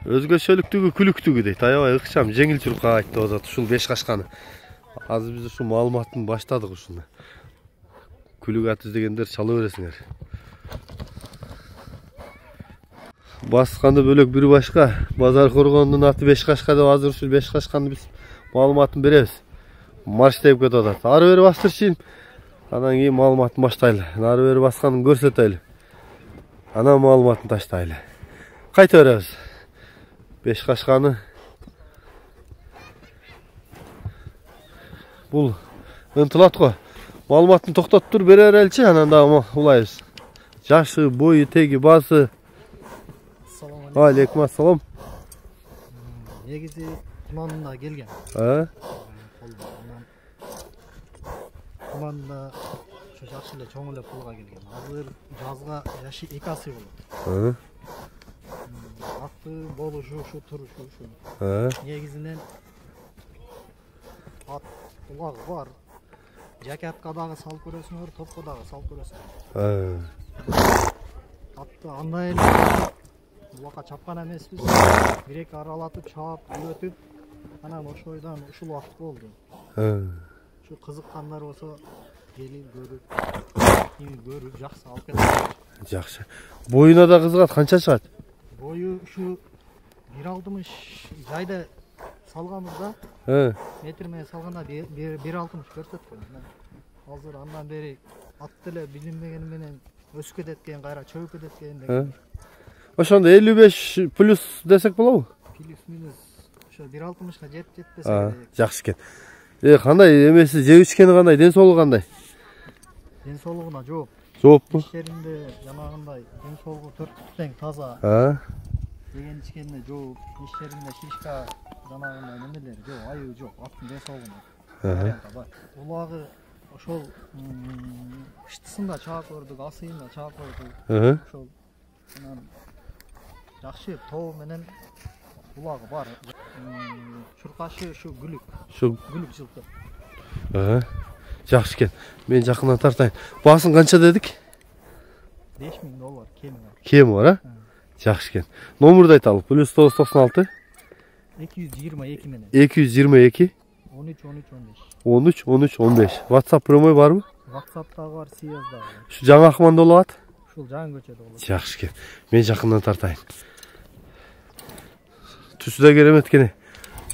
Өзгөчөлүктүгү күлүктүгү дейт. Аябай ыкчам, жеңил чуркак айтты озат. Ушул 5 кашканы. Азыр биз ушу маалыматын баштадык ушуну. Күлүк ат издегендер чала бересиңер. Басканды бөлөк бир башка. Базар коргондун аты 5 кашка деп азыр ушул 5 кашканды биз маалыматын беребиз. Марш деп кетип атат. Ары бери бастырчын. Анан кийин маалыматын баштайлы. Ары бери басканын көрсөтөлү. Анан маалыматын таштайлы. Кайта беребиз. 5 кашканы. Бул ынтылат го. Маалыматын токтотуп тур бере береличи, анан дагы улайбыз. Жашы, бою, теги, басы. Алейкум ассалам. Негизи туманында келген. Туманында ошо жакшы эле чоң эле пулга келген. Азыр жазга жашы 2 асы болот. Акты болушу, ушу турушу ушу. Негизинен ат улагы бар. Жакатка дагы салып көрөсүңөр, топко дагы салып көрөсүңөр. Атты андай эле улакка чапкан эмеспиз. Бирек аралатып, чаап, өтүп, анан ошойдон ушул убакыт болду. Şu kızıkkanlar olsa gelin görüp жақсы алып кетет. Жақсы. Boyuna da kızıkat kança çıkat? Boyu şu 1.60 жайда салганыбызда. Метрме салганда 1.60 көрсөткөн. Азыр андан бери атты эле билинбегени менен өсүп кетет экен, кайра чөгүп кетет экен деген. Ошондо 55 плюс десек болобу? Плюс минус ошо 1.60га жетпесе керек. Жакшы экен. Кандай эмеси жеп ичкени кандай, ден соолугу кандай? Ден соолугуна жооп. Жооппу? Иштеринде жанагындай ден соолугу төрттүктен таза. Деген ичкенине жооп, иштеринде шишка жанагындай немелер жок, айыл жок, аттын ден соолугуна. Улагы ошол кыштысында чаап көрдүк, асыйында чаап көрдүк. Ошол анан жакшы тоо менен улагы бар. Чуркашы şu gülük. Şu gülük жылкы. Жакшы экен. Мен жакындан тартайын. Басын канча дедик? $5000 кеми бар. Кеми бар, а? Жакшы экен. Номерди айталы. +996 222 менен. 222 13 15. WhatsApp прямой барбы? WhatsApp'ta var, Siyaz'da var. Şu жаңы Акманда болот? Ушул жаңы көчөдө болот. Жакшы экен. Мен жакындан тартайын. Түсү да керемет экен.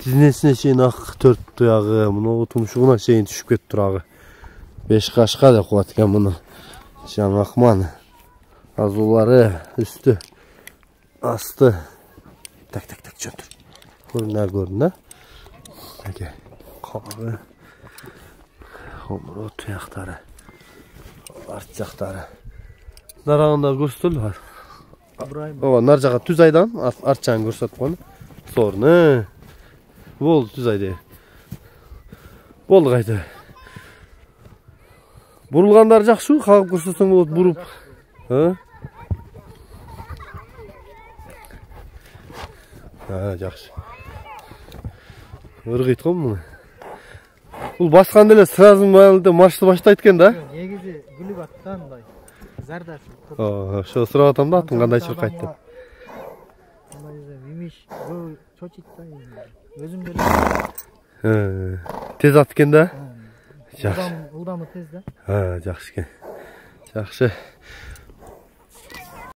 Тизинесине чейин ак төрт туягы, муну тумшугуна чейин түшүп кетип турагы. 5 кашка деп коет экен муну. Жаңы Акман. Азулары үстү, асты. Так жөнтүр. Көрүнө. Аке. Кабы. Хомро туяктары. Арт жактары. Нарагында көрсөтөлү бар. Ооба, нар жака түз айдан арт жагын көрсөтүп койну. Сорны. Болду түз айды. Болду кайта. Бурулгандар жакшы, кагып көрсөтсөң болот, буруп. Жакшы. Ыргыйт го муну. Бул басканда эле сразу майылды маршты баштайт экен да? Негизи гүлүк аттан мындай. Зардасы. Ошо сурап атам да, атын кандай чуркайт деп. Мимиш, бул чочит да. Өзүм деле. Тез ат экен да? Ылдамы тез да? Жакшы экен. Жакшы.